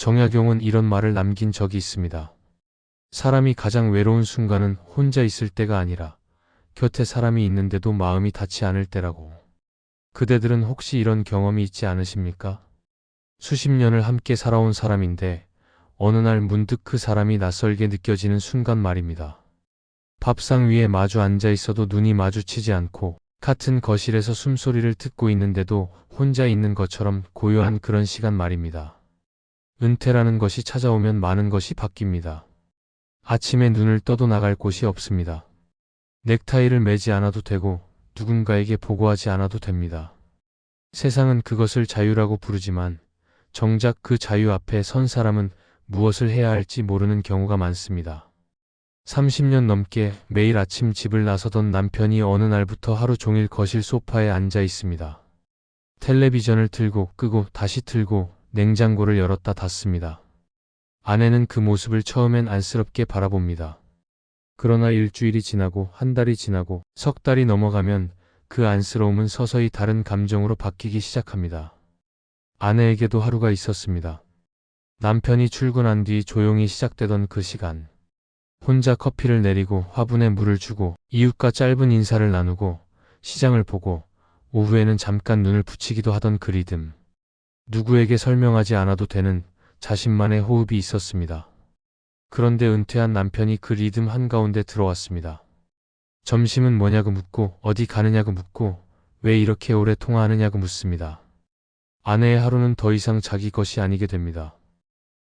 정약용은 이런 말을 남긴 적이 있습니다. 사람이 가장 외로운 순간은 혼자 있을 때가 아니라 곁에 사람이 있는데도 마음이 닿지 않을 때라고. 그대들은 혹시 이런 경험이 있지 않으십니까? 수십 년을 함께 살아온 사람인데 어느 날 문득 그 사람이 낯설게 느껴지는 순간 말입니다. 밥상 위에 마주 앉아 있어도 눈이 마주치지 않고 같은 거실에서 숨소리를 듣고 있는데도 혼자 있는 것처럼 고요한 그런 시간 말입니다. 은퇴라는 것이 찾아오면 많은 것이 바뀝니다. 아침에 눈을 떠도 나갈 곳이 없습니다. 넥타이를 매지 않아도 되고 누군가에게 보고하지 않아도 됩니다. 세상은 그것을 자유라고 부르지만 정작 그 자유 앞에 선 사람은 무엇을 해야 할지 모르는 경우가 많습니다. 30년 넘게 매일 아침 집을 나서던 남편이 어느 날부터 하루 종일 거실 소파에 앉아 있습니다. 텔레비전을 틀고 끄고 다시 틀고 냉장고를 열었다 닫습니다. 아내는 그 모습을 처음엔 안쓰럽게 바라봅니다. 그러나 일주일이 지나고 한 달이 지나고 석 달이 넘어가면 그 안쓰러움은 서서히 다른 감정으로 바뀌기 시작합니다. 아내에게도 하루가 있었습니다. 남편이 출근한 뒤 조용히 시작되던 그 시간. 혼자 커피를 내리고 화분에 물을 주고 이웃과 짧은 인사를 나누고 시장을 보고 오후에는 잠깐 눈을 붙이기도 하던 그 리듬. 누구에게 설명하지 않아도 되는 자신만의 호흡이 있었습니다. 그런데 은퇴한 남편이 그 리듬 한가운데 들어왔습니다. 점심은 뭐냐고 묻고 어디 가느냐고 묻고 왜 이렇게 오래 통화하느냐고 묻습니다. 아내의 하루는 더 이상 자기 것이 아니게 됩니다.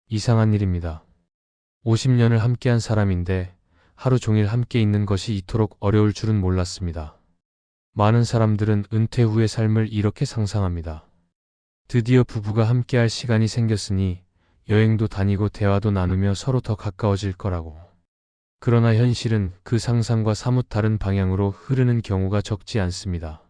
이상한 일입니다. 50년을 함께한 사람인데 하루 종일 함께 있는 것이 이토록 어려울 줄은 몰랐습니다. 많은 사람들은 은퇴 후의 삶을 이렇게 상상합니다. 드디어 부부가 함께할 시간이 생겼으니 여행도 다니고 대화도 나누며 서로 더 가까워질 거라고. 그러나 현실은 그 상상과 사뭇 다른 방향으로 흐르는 경우가 적지 않습니다.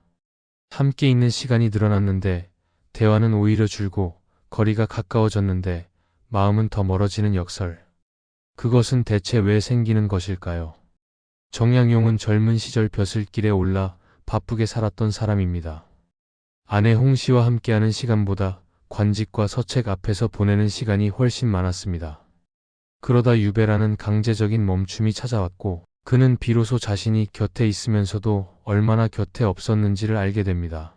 함께 있는 시간이 늘어났는데 대화는 오히려 줄고 거리가 가까워졌는데 마음은 더 멀어지는 역설. 그것은 대체 왜 생기는 것일까요? 정약용은 젊은 시절 벼슬길에 올라 바쁘게 살았던 사람입니다. 아내 홍씨와 함께하는 시간보다 관직과 서책 앞에서 보내는 시간이 훨씬 많았습니다. 그러다 유배라는 강제적인 멈춤이 찾아왔고 그는 비로소 자신이 곁에 있으면서도 얼마나 곁에 없었는지를 알게 됩니다.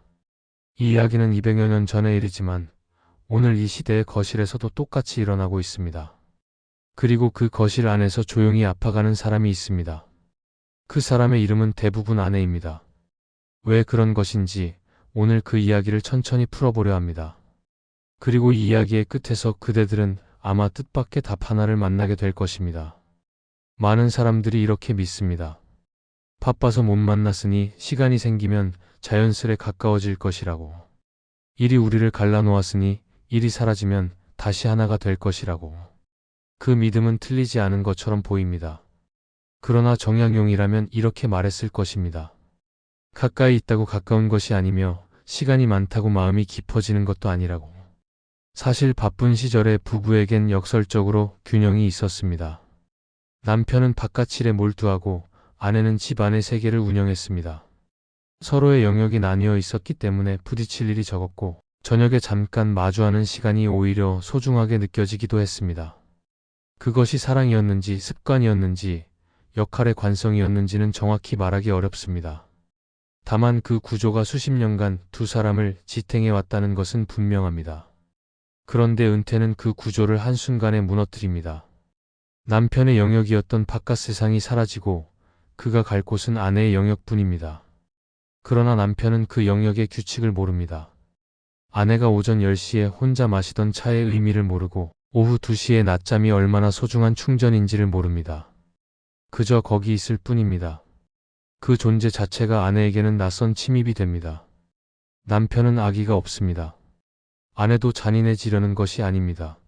이 이야기는 200여 년 전의 일이지만 오늘 이 시대의 거실에서도 똑같이 일어나고 있습니다. 그리고 그 거실 안에서 조용히 아파가는 사람이 있습니다. 그 사람의 이름은 대부분 아내입니다. 왜 그런 것인지 오늘 그 이야기를 천천히 풀어보려 합니다. 그리고 이 이야기의 끝에서 그대들은 아마 뜻밖의 답 하나를 만나게 될 것입니다. 많은 사람들이 이렇게 믿습니다. 바빠서 못 만났으니 시간이 생기면 자연스레 가까워질 것이라고. 일이 우리를 갈라놓았으니 일이 사라지면 다시 하나가 될 것이라고. 그 믿음은 틀리지 않은 것처럼 보입니다. 그러나 정약용이라면 이렇게 말했을 것입니다. 가까이 있다고 가까운 것이 아니며 시간이 많다고 마음이 깊어지는 것도 아니라고. 사실 바쁜 시절에 부부에겐 역설적으로 균형이 있었습니다. 남편은 바깥 일에 몰두하고 아내는 집 안의 세계를 운영했습니다. 서로의 영역이 나뉘어 있었기 때문에 부딪힐 일이 적었고 저녁에 잠깐 마주하는 시간이 오히려 소중하게 느껴지기도 했습니다. 그것이 사랑이었는지 습관이었는지 역할의 관성이었는지는 정확히 말하기 어렵습니다. 다만 그 구조가 수십 년간 두 사람을 지탱해 왔다는 것은 분명합니다. 그런데 은퇴는 그 구조를 한순간에 무너뜨립니다. 남편의 영역이었던 바깥 세상이 사라지고 그가 갈 곳은 아내의 영역뿐입니다. 그러나 남편은 그 영역의 규칙을 모릅니다. 아내가 오전 10시에 혼자 마시던 차의 의미를 모르고 오후 2시에 낮잠이 얼마나 소중한 충전인지를 모릅니다. 그저 거기 있을 뿐입니다. 그 존재 자체가 아내에게는 낯선 침입이 됩니다. 남편은 아기가 없습니다. 아내도 잔인해지려는 것이 아닙니다.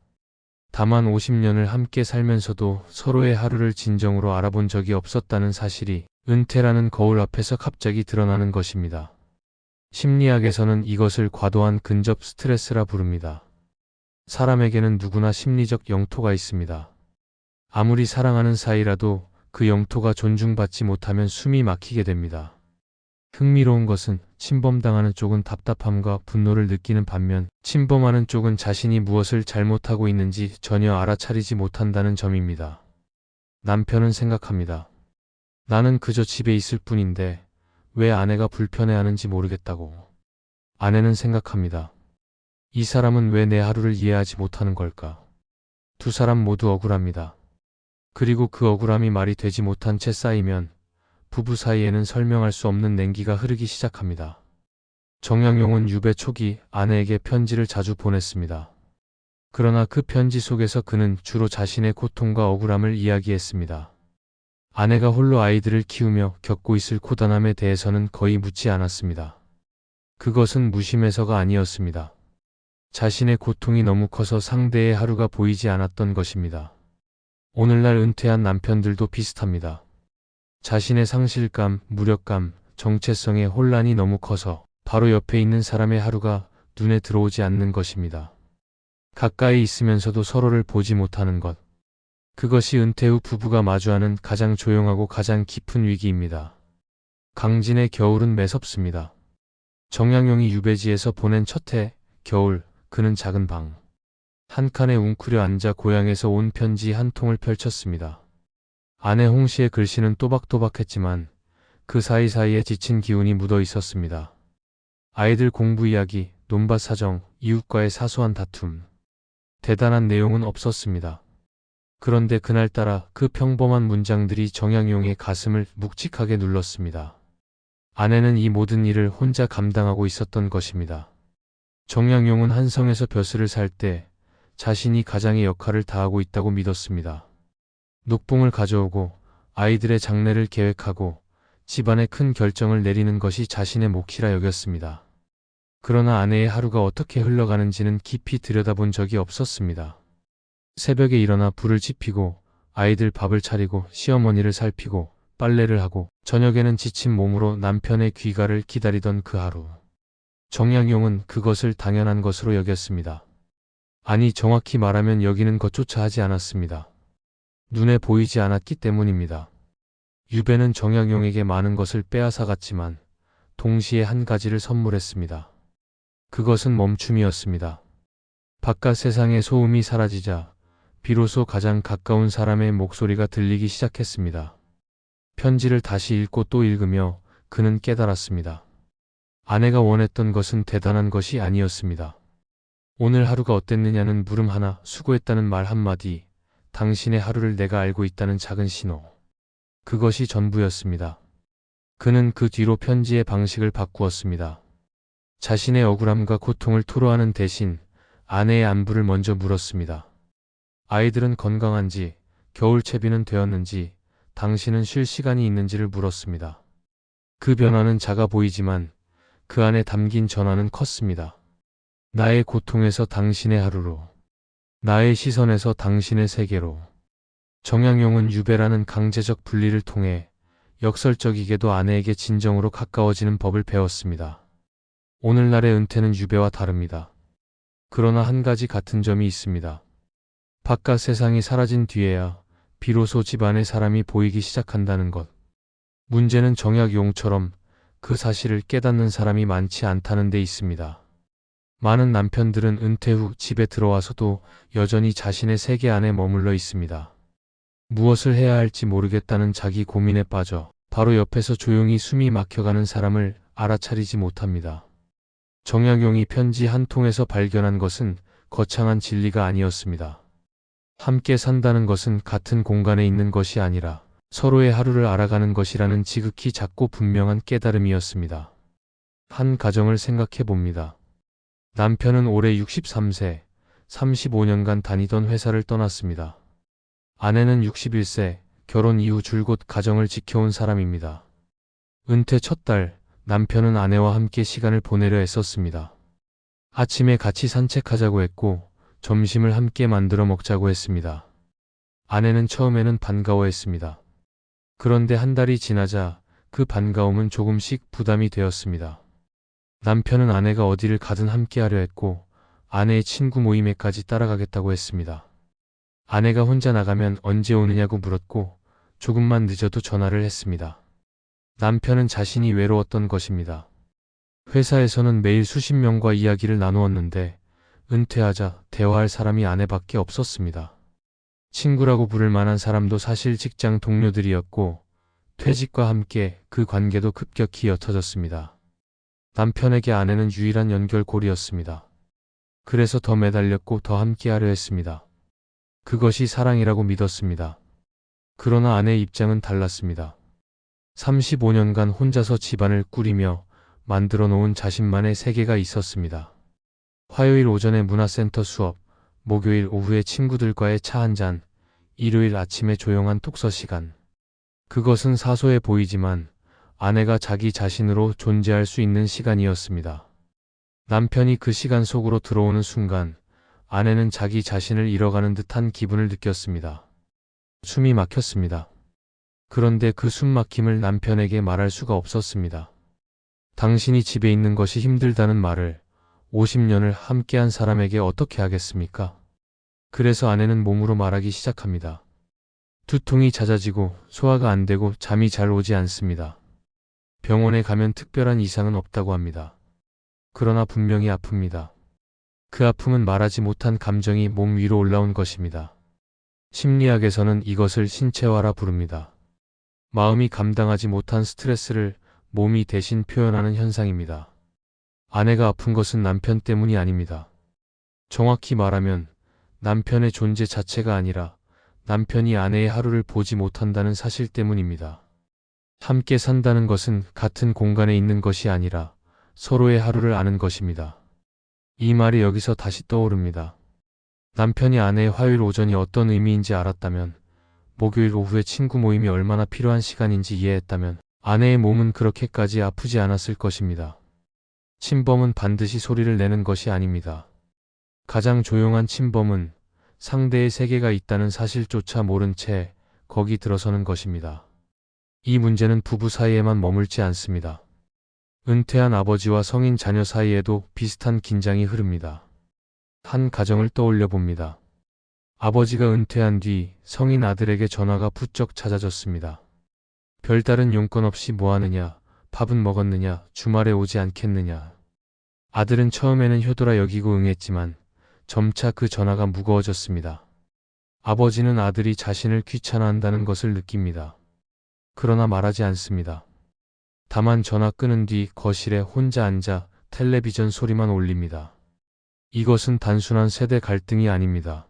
다만 50년을 함께 살면서도 서로의 하루를 진정으로 알아본 적이 없었다는 사실이 은퇴라는 거울 앞에서 갑자기 드러나는 것입니다. 심리학에서는 이것을 과도한 근접 스트레스라 부릅니다. 사람에게는 누구나 심리적 영토가 있습니다. 아무리 사랑하는 사이라도 그 영토가 존중받지 못하면 숨이 막히게 됩니다. 흥미로운 것은 침범당하는 쪽은 답답함과 분노를 느끼는 반면 침범하는 쪽은 자신이 무엇을 잘못하고 있는지 전혀 알아차리지 못한다는 점입니다. 남편은 생각합니다. 나는 그저 집에 있을 뿐인데 왜 아내가 불편해하는지 모르겠다고. 아내는 생각합니다. 이 사람은 왜 내 하루를 이해하지 못하는 걸까? 두 사람 모두 억울합니다. 그리고 그 억울함이 말이 되지 못한 채 쌓이면 부부 사이에는 설명할 수 없는 냉기가 흐르기 시작합니다. 정약용은 유배 초기 아내에게 편지를 자주 보냈습니다. 그러나 그 편지 속에서 그는 주로 자신의 고통과 억울함을 이야기했습니다. 아내가 홀로 아이들을 키우며 겪고 있을 고단함에 대해서는 거의 묻지 않았습니다. 그것은 무심해서가 아니었습니다. 자신의 고통이 너무 커서 상대의 하루가 보이지 않았던 것입니다. 오늘날 은퇴한 남편들도 비슷합니다. 자신의 상실감, 무력감, 정체성의 혼란이 너무 커서 바로 옆에 있는 사람의 하루가 눈에 들어오지 않는 것입니다. 가까이 있으면서도 서로를 보지 못하는 것. 그것이 은퇴 후 부부가 마주하는 가장 조용하고 가장 깊은 위기입니다. 강진의 겨울은 매섭습니다. 정약용이 유배지에서 보낸 첫 해, 겨울, 그는 작은 방 한 칸에 웅크려 앉아 고향에서 온 편지 한 통을 펼쳤습니다. 아내 홍씨의 글씨는 또박또박했지만 그 사이사이에 지친 기운이 묻어 있었습니다. 아이들 공부 이야기, 논밭 사정, 이웃과의 사소한 다툼. 대단한 내용은 없었습니다. 그런데 그날따라 그 평범한 문장들이 정약용의 가슴을 묵직하게 눌렀습니다. 아내는 이 모든 일을 혼자 감당하고 있었던 것입니다. 정약용은 한성에서 벼슬을 살 때 자신이 가장의 역할을 다하고 있다고 믿었습니다. 녹봉을 가져오고 아이들의 장례를 계획하고 집안의 큰 결정을 내리는 것이 자신의 몫이라 여겼습니다. 그러나 아내의 하루가 어떻게 흘러가는지는 깊이 들여다본 적이 없었습니다. 새벽에 일어나 불을 지피고 아이들 밥을 차리고 시어머니를 살피고 빨래를 하고 저녁에는 지친 몸으로 남편의 귀가를 기다리던 그 하루. 정약용은 그것을 당연한 것으로 여겼습니다. 아니, 정확히 말하면 여기는 것조차 하지 않았습니다. 눈에 보이지 않았기 때문입니다. 유배는 정약용에게 많은 것을 빼앗아갔지만 동시에 한 가지를 선물했습니다. 그것은 멈춤이었습니다. 바깥 세상의 소음이 사라지자 비로소 가장 가까운 사람의 목소리가 들리기 시작했습니다. 편지를 다시 읽고 또 읽으며 그는 깨달았습니다. 아내가 원했던 것은 대단한 것이 아니었습니다. 오늘 하루가 어땠느냐는 물음 하나, 수고했다는 말 한마디, 당신의 하루를 내가 알고 있다는 작은 신호. 그것이 전부였습니다. 그는 그 뒤로 편지의 방식을 바꾸었습니다. 자신의 억울함과 고통을 토로하는 대신 아내의 안부를 먼저 물었습니다. 아이들은 건강한지, 겨울 채비는 되었는지, 당신은 쉴 시간이 있는지를 물었습니다. 그 변화는 작아 보이지만 그 안에 담긴 전화는 컸습니다. 나의 고통에서 당신의 하루로, 나의 시선에서 당신의 세계로. 정약용은 유배라는 강제적 분리를 통해 역설적이게도 아내에게 진정으로 가까워지는 법을 배웠습니다. 오늘날의 은퇴는 유배와 다릅니다. 그러나 한 가지 같은 점이 있습니다. 바깥 세상이 사라진 뒤에야 비로소 집안의 사람이 보이기 시작한다는 것. 문제는 정약용처럼 그 사실을 깨닫는 사람이 많지 않다는 데 있습니다. 많은 남편들은 은퇴 후 집에 들어와서도 여전히 자신의 세계 안에 머물러 있습니다. 무엇을 해야 할지 모르겠다는 자기 고민에 빠져 바로 옆에서 조용히 숨이 막혀가는 사람을 알아차리지 못합니다. 정약용이 편지 한 통에서 발견한 것은 거창한 진리가 아니었습니다. 함께 산다는 것은 같은 공간에 있는 것이 아니라 서로의 하루를 알아가는 것이라는 지극히 작고 분명한 깨달음이었습니다. 한 가정을 생각해 봅니다. 남편은 올해 63세, 35년간 다니던 회사를 떠났습니다. 아내는 61세, 결혼 이후 줄곧 가정을 지켜온 사람입니다. 은퇴 첫 달, 남편은 아내와 함께 시간을 보내려 애썼습니다. 아침에 같이 산책하자고 했고 점심을 함께 만들어 먹자고 했습니다. 아내는 처음에는 반가워했습니다. 그런데 한 달이 지나자 그 반가움은 조금씩 부담이 되었습니다. 남편은 아내가 어디를 가든 함께하려 했고 아내의 친구 모임에까지 따라가겠다고 했습니다. 아내가 혼자 나가면 언제 오느냐고 물었고 조금만 늦어도 전화를 했습니다. 남편은 자신이 외로웠던 것입니다. 회사에서는 매일 수십 명과 이야기를 나누었는데 은퇴하자 대화할 사람이 아내밖에 없었습니다. 친구라고 부를 만한 사람도 사실 직장 동료들이었고 퇴직과 함께 그 관계도 급격히 옅어졌습니다. 남편에게 아내는 유일한 연결고리였습니다. 그래서 더 매달렸고 더 함께하려 했습니다. 그것이 사랑이라고 믿었습니다. 그러나 아내의 입장은 달랐습니다. 35년간 혼자서 집안을 꾸리며 만들어 놓은 자신만의 세계가 있었습니다. 화요일 오전에 문화센터 수업, 목요일 오후에 친구들과의 차 한잔, 일요일 아침에 조용한 독서 시간. 그것은 사소해 보이지만 아내가 자기 자신으로 존재할 수 있는 시간이었습니다. 남편이 그 시간 속으로 들어오는 순간 아내는 자기 자신을 잃어가는 듯한 기분을 느꼈습니다. 숨이 막혔습니다. 그런데 그 숨막힘을 남편에게 말할 수가 없었습니다. 당신이 집에 있는 것이 힘들다는 말을 50년을 함께한 사람에게 어떻게 하겠습니까? 그래서 아내는 몸으로 말하기 시작합니다. 두통이 잦아지고 소화가 안 되고 잠이 잘 오지 않습니다. 병원에 가면 특별한 이상은 없다고 합니다. 그러나 분명히 아픕니다. 그 아픔은 말하지 못한 감정이 몸 위로 올라온 것입니다. 심리학에서는 이것을 신체화라 부릅니다. 마음이 감당하지 못한 스트레스를 몸이 대신 표현하는 현상입니다. 아내가 아픈 것은 남편 때문이 아닙니다. 정확히 말하면 남편의 존재 자체가 아니라 남편이 아내의 하루를 보지 못한다는 사실 때문입니다. 함께 산다는 것은 같은 공간에 있는 것이 아니라 서로의 하루를 아는 것입니다. 이 말이 여기서 다시 떠오릅니다. 남편이 아내의 화요일 오전이 어떤 의미인지 알았다면, 목요일 오후에 친구 모임이 얼마나 필요한 시간인지 이해했다면 아내의 몸은 그렇게까지 아프지 않았을 것입니다. 침범은 반드시 소리를 내는 것이 아닙니다. 가장 조용한 침범은 상대의 세계가 있다는 사실조차 모른 채 거기 들어서는 것입니다. 이 문제는 부부 사이에만 머물지 않습니다. 은퇴한 아버지와 성인 자녀 사이에도 비슷한 긴장이 흐릅니다. 한 가정을 떠올려 봅니다. 아버지가 은퇴한 뒤 성인 아들에게 전화가 부쩍 잦아졌습니다. 별다른 용건 없이 뭐하느냐, 밥은 먹었느냐, 주말에 오지 않겠느냐. 아들은 처음에는 효도라 여기고 응했지만 점차 그 전화가 무거워졌습니다. 아버지는 아들이 자신을 귀찮아한다는 것을 느낍니다. 그러나 말하지 않습니다. 다만 전화 끊은 뒤 거실에 혼자 앉아 텔레비전 소리만 올립니다. 이것은 단순한 세대 갈등이 아닙니다.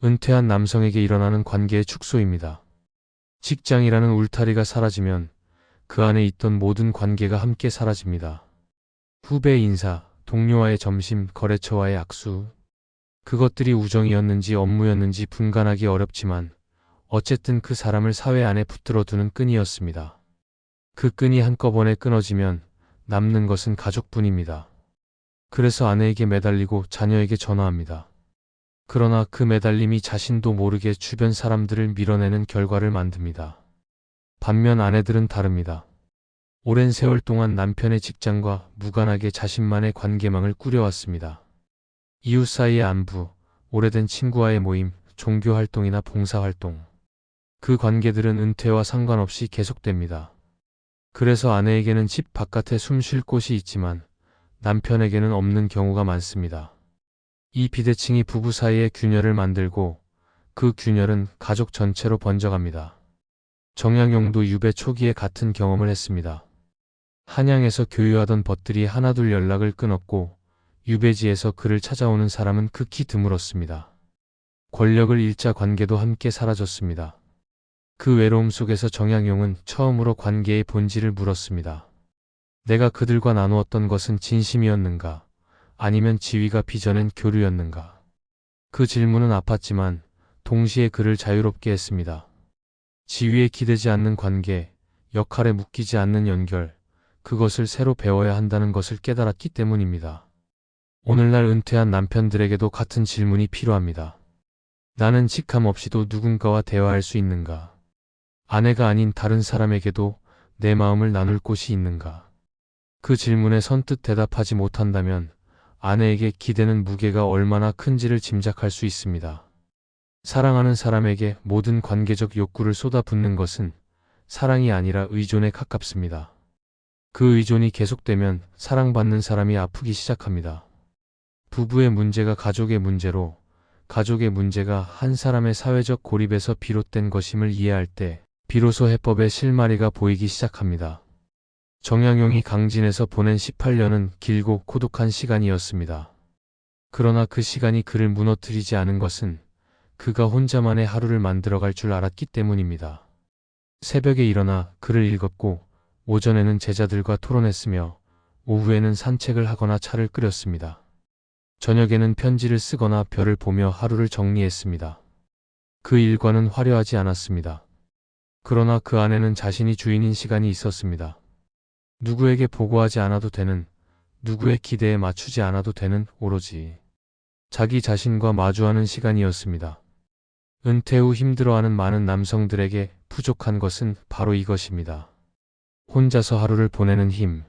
은퇴한 남성에게 일어나는 관계의 축소입니다. 직장이라는 울타리가 사라지면 그 안에 있던 모든 관계가 함께 사라집니다. 후배 인사, 동료와의 점심, 거래처와의 악수. 그것들이 우정이었는지 업무였는지 분간하기 어렵지만 어쨌든 그 사람을 사회 안에 붙들어 두는 끈이었습니다. 그 끈이 한꺼번에 끊어지면 남는 것은 가족뿐입니다. 그래서 아내에게 매달리고 자녀에게 전화합니다. 그러나 그 매달림이 자신도 모르게 주변 사람들을 밀어내는 결과를 만듭니다. 반면 아내들은 다릅니다. 오랜 세월 동안 남편의 직장과 무관하게 자신만의 관계망을 꾸려왔습니다. 이웃 사이의 안부, 오래된 친구와의 모임, 종교활동이나 봉사활동. 그 관계들은 은퇴와 상관없이 계속됩니다. 그래서 아내에게는 집 바깥에 숨 쉴 곳이 있지만 남편에게는 없는 경우가 많습니다. 이 비대칭이 부부 사이의 균열을 만들고 그 균열은 가족 전체로 번져갑니다. 정약용도 유배 초기에 같은 경험을 했습니다. 한양에서 교유하던 벗들이 하나둘 연락을 끊었고 유배지에서 그를 찾아오는 사람은 극히 드물었습니다. 권력을 잃자 관계도 함께 사라졌습니다. 그 외로움 속에서 정약용은 처음으로 관계의 본질을 물었습니다. 내가 그들과 나누었던 것은 진심이었는가? 아니면 지위가 빚어낸 교류였는가? 그 질문은 아팠지만 동시에 그를 자유롭게 했습니다. 지위에 기대지 않는 관계, 역할에 묶이지 않는 연결, 그것을 새로 배워야 한다는 것을 깨달았기 때문입니다. 오늘날 은퇴한 남편들에게도 같은 질문이 필요합니다. 나는 직함 없이도 누군가와 대화할 수 있는가? 아내가 아닌 다른 사람에게도 내 마음을 나눌 곳이 있는가? 그 질문에 선뜻 대답하지 못한다면 아내에게 기대는 무게가 얼마나 큰지를 짐작할 수 있습니다. 사랑하는 사람에게 모든 관계적 욕구를 쏟아붓는 것은 사랑이 아니라 의존에 가깝습니다. 그 의존이 계속되면 사랑받는 사람이 아프기 시작합니다. 부부의 문제가 가족의 문제로, 가족의 문제가 한 사람의 사회적 고립에서 비롯된 것임을 이해할 때 비로소 해법의 실마리가 보이기 시작합니다. 정약용이 강진에서 보낸 18년은 길고 고독한 시간이었습니다. 그러나 그 시간이 그를 무너뜨리지 않은 것은 그가 혼자만의 하루를 만들어갈 줄 알았기 때문입니다. 새벽에 일어나 글을 읽었고 오전에는 제자들과 토론했으며 오후에는 산책을 하거나 차를 끓였습니다. 저녁에는 편지를 쓰거나 별을 보며 하루를 정리했습니다. 그 일과는 화려하지 않았습니다. 그러나 그 안에는 자신이 주인인 시간이 있었습니다. 누구에게 보고하지 않아도 되는, 누구의 기대에 맞추지 않아도 되는 오로지 자기 자신과 마주하는 시간이었습니다. 은퇴 후 힘들어하는 많은 남성들에게 부족한 것은 바로 이것입니다. 혼자서 하루를 보내는 힘.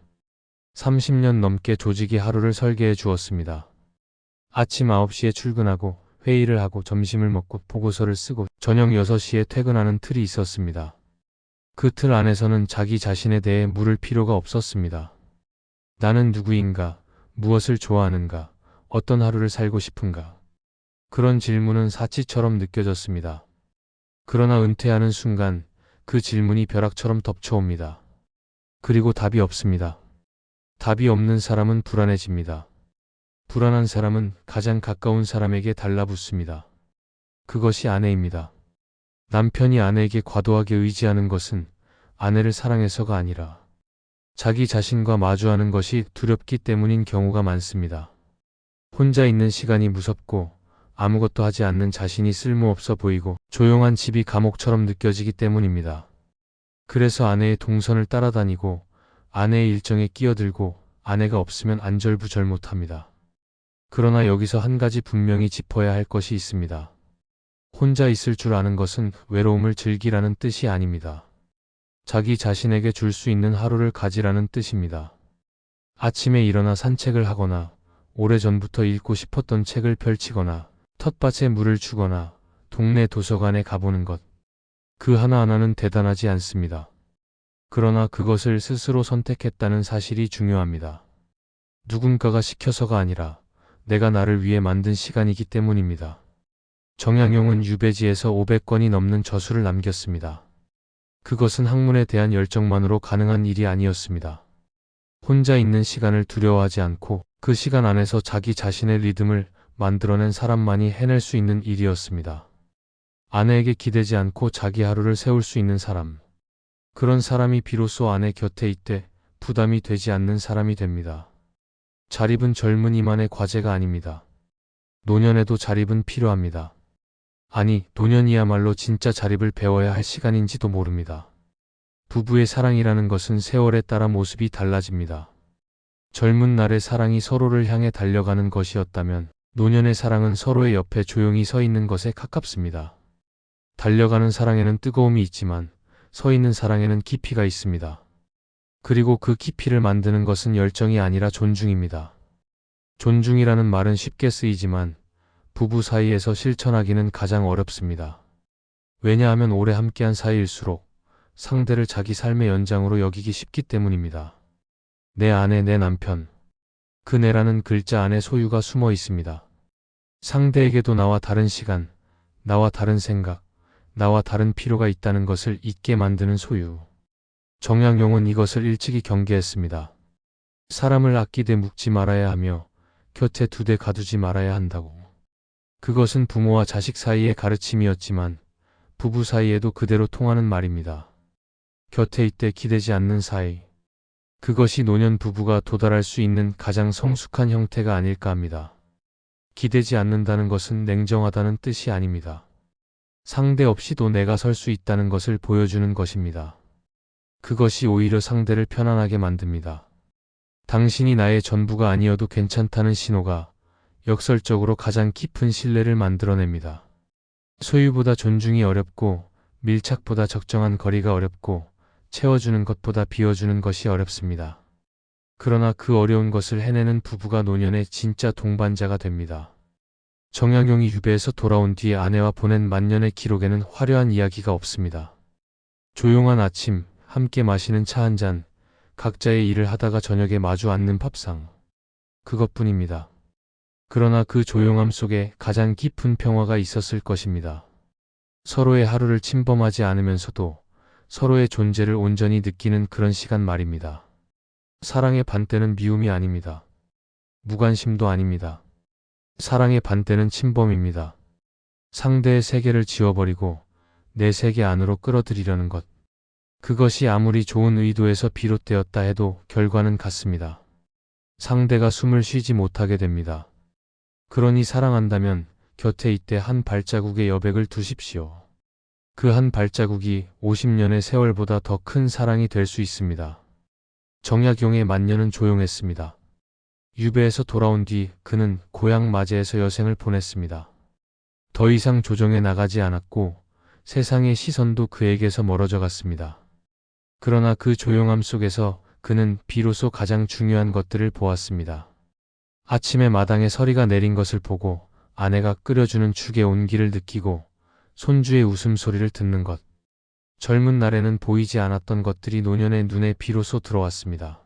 30년 넘게 조직이 하루를 설계해 주었습니다. 아침 9시에 출근하고 회의를 하고 점심을 먹고 보고서를 쓰고 저녁 6시에 퇴근하는 틀이 있었습니다. 그 틀 안에서는 자기 자신에 대해 물을 필요가 없었습니다. 나는 누구인가? 무엇을 좋아하는가? 어떤 하루를 살고 싶은가? 그런 질문은 사치처럼 느껴졌습니다. 그러나 은퇴하는 순간 그 질문이 벼락처럼 덮쳐옵니다. 그리고 답이 없습니다. 답이 없는 사람은 불안해집니다. 불안한 사람은 가장 가까운 사람에게 달라붙습니다. 그것이 아내입니다. 남편이 아내에게 과도하게 의지하는 것은 아내를 사랑해서가 아니라 자기 자신과 마주하는 것이 두렵기 때문인 경우가 많습니다. 혼자 있는 시간이 무섭고 아무것도 하지 않는 자신이 쓸모없어 보이고 조용한 집이 감옥처럼 느껴지기 때문입니다. 그래서 아내의 동선을 따라다니고 아내의 일정에 끼어들고 아내가 없으면 안절부절 못합니다. 그러나 여기서 한 가지 분명히 짚어야 할 것이 있습니다. 혼자 있을 줄 아는 것은 외로움을 즐기라는 뜻이 아닙니다. 자기 자신에게 줄 수 있는 하루를 가지라는 뜻입니다. 아침에 일어나 산책을 하거나 오래전부터 읽고 싶었던 책을 펼치거나 텃밭에 물을 주거나 동네 도서관에 가보는 것. 그 하나하나는 대단하지 않습니다. 그러나 그것을 스스로 선택했다는 사실이 중요합니다. 누군가가 시켜서가 아니라 내가 나를 위해 만든 시간이기 때문입니다. 정약용은 유배지에서 500권이 넘는 저술을 남겼습니다. 그것은 학문에 대한 열정만으로 가능한 일이 아니었습니다. 혼자 있는 시간을 두려워하지 않고 그 시간 안에서 자기 자신의 리듬을 만들어낸 사람만이 해낼 수 있는 일이었습니다. 아내에게 기대지 않고 자기 하루를 세울 수 있는 사람. 그런 사람이 비로소 아내 곁에 있되 부담이 되지 않는 사람이 됩니다. 자립은 젊은이만의 과제가 아닙니다. 노년에도 자립은 필요합니다. 아니, 노년이야말로 진짜 자립을 배워야 할 시간인지도 모릅니다. 부부의 사랑이라는 것은 세월에 따라 모습이 달라집니다. 젊은 날의 사랑이 서로를 향해 달려가는 것이었다면 노년의 사랑은 서로의 옆에 조용히 서 있는 것에 가깝습니다. 달려가는 사랑에는 뜨거움이 있지만 서 있는 사랑에는 깊이가 있습니다. 그리고 그 깊이를 만드는 것은 열정이 아니라 존중입니다. 존중이라는 말은 쉽게 쓰이지만 부부 사이에서 실천하기는 가장 어렵습니다. 왜냐하면 오래 함께한 사이일수록 상대를 자기 삶의 연장으로 여기기 쉽기 때문입니다. 내 아내, 내 남편. 그 내라는 글자 안에 소유가 숨어 있습니다. 상대에게도 나와 다른 시간, 나와 다른 생각, 나와 다른 필요가 있다는 것을 잊게 만드는 소유. 정약용은 이것을 일찍이 경계했습니다. 사람을 아끼되 묵지 말아야 하며 곁에 두대 가두지 말아야 한다고. 그것은 부모와 자식 사이의 가르침이었지만 부부 사이에도 그대로 통하는 말입니다. 곁에 있되 기대지 않는 사이. 그것이 노년 부부가 도달할 수 있는 가장 성숙한 형태가 아닐까 합니다. 기대지 않는다는 것은 냉정하다는 뜻이 아닙니다. 상대 없이도 내가 설 수 있다는 것을 보여주는 것입니다. 그것이 오히려 상대를 편안하게 만듭니다. 당신이 나의 전부가 아니어도 괜찮다는 신호가 역설적으로 가장 깊은 신뢰를 만들어냅니다. 소유보다 존중이 어렵고 밀착보다 적정한 거리가 어렵고 채워주는 것보다 비워주는 것이 어렵습니다. 그러나 그 어려운 것을 해내는 부부가 노년의 진짜 동반자가 됩니다. 정약용이 유배에서 돌아온 뒤 아내와 보낸 만년의 기록에는 화려한 이야기가 없습니다. 조용한 아침, 함께 마시는 차 한 잔, 각자의 일을 하다가 저녁에 마주 앉는 밥상. 그것뿐입니다. 그러나 그 조용함 속에 가장 깊은 평화가 있었을 것입니다. 서로의 하루를 침범하지 않으면서도 서로의 존재를 온전히 느끼는 그런 시간 말입니다. 사랑의 반대는 미움이 아닙니다. 무관심도 아닙니다. 사랑의 반대는 침범입니다. 상대의 세계를 지워버리고 내 세계 안으로 끌어들이려는 것. 그것이 아무리 좋은 의도에서 비롯되었다 해도 결과는 같습니다. 상대가 숨을 쉬지 못하게 됩니다. 그러니 사랑한다면 곁에 있되 한 발자국의 여백을 두십시오. 그 한 발자국이 50년의 세월보다 더 큰 사랑이 될 수 있습니다. 정약용의 만년은 조용했습니다. 유배에서 돌아온 뒤 그는 고향 마제에서 여생을 보냈습니다. 더 이상 조정에 나가지 않았고 세상의 시선도 그에게서 멀어져 갔습니다. 그러나 그 조용함 속에서 그는 비로소 가장 중요한 것들을 보았습니다. 아침에 마당에 서리가 내린 것을 보고 아내가 끓여주는 죽의 온기를 느끼고 손주의 웃음소리를 듣는 것. 젊은 날에는 보이지 않았던 것들이 노년의 눈에 비로소 들어왔습니다.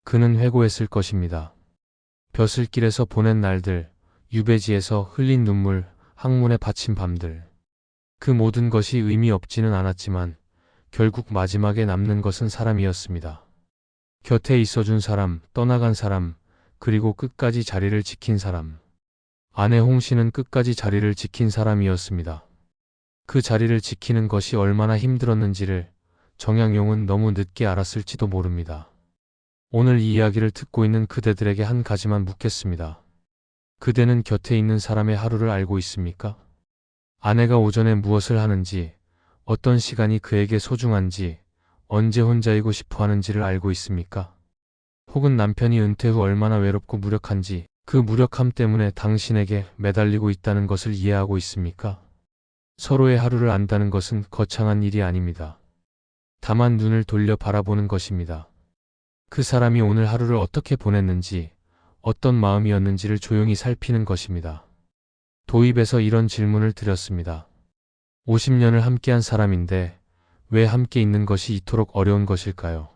그는 회고했을 것입니다. 벼슬길에서 보낸 날들, 유배지에서 흘린 눈물, 학문에 바친 밤들. 그 모든 것이 의미 없지는 않았지만 결국 마지막에 남는 것은 사람이었습니다. 곁에 있어준 사람, 떠나간 사람, 그리고 끝까지 자리를 지킨 사람. 아내 홍씨는 끝까지 자리를 지킨 사람이었습니다. 그 자리를 지키는 것이 얼마나 힘들었는지를 정약용은 너무 늦게 알았을지도 모릅니다. 오늘 이 이야기를 듣고 있는 그대들에게 한 가지만 묻겠습니다. 그대는 곁에 있는 사람의 하루를 알고 있습니까? 아내가 오전에 무엇을 하는지, 어떤 시간이 그에게 소중한지, 언제 혼자이고 싶어 하는지를 알고 있습니까? 혹은 남편이 은퇴 후 얼마나 외롭고 무력한지, 그 무력함 때문에 당신에게 매달리고 있다는 것을 이해하고 있습니까? 서로의 하루를 안다는 것은 거창한 일이 아닙니다. 다만 눈을 돌려 바라보는 것입니다. 그 사람이 오늘 하루를 어떻게 보냈는지, 어떤 마음이었는지를 조용히 살피는 것입니다. 도입에서 이런 질문을 드렸습니다. 50년을 함께한 사람인데 왜 함께 있는 것이 이토록 어려운 것일까요?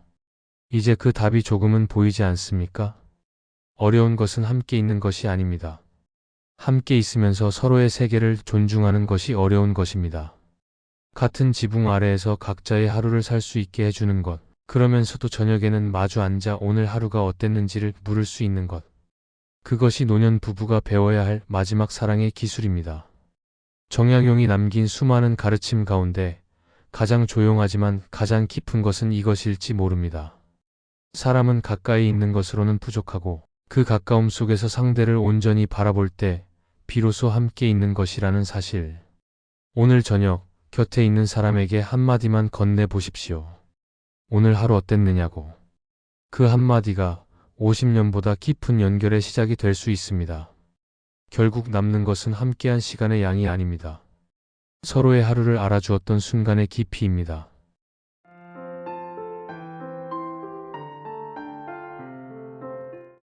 이제 그 답이 조금은 보이지 않습니까? 어려운 것은 함께 있는 것이 아닙니다. 함께 있으면서 서로의 세계를 존중하는 것이 어려운 것입니다. 같은 지붕 아래에서 각자의 하루를 살 수 있게 해주는 것, 그러면서도 저녁에는 마주 앉아 오늘 하루가 어땠는지를 물을 수 있는 것. 그것이 노년 부부가 배워야 할 마지막 사랑의 기술입니다. 정약용이 남긴 수많은 가르침 가운데 가장 조용하지만 가장 깊은 것은 이것일지 모릅니다. 사람은 가까이 있는 것으로는 부족하고 그 가까움 속에서 상대를 온전히 바라볼 때 비로소 함께 있는 것이라는 사실. 오늘 저녁 곁에 있는 사람에게 한마디만 건네보십시오. 오늘 하루 어땠느냐고. 그 한마디가 50년보다 깊은 연결의 시작이 될 수 있습니다. 결국 남는 것은 함께한 시간의 양이 아닙니다. 서로의 하루를 알아주었던 순간의 깊이입니다.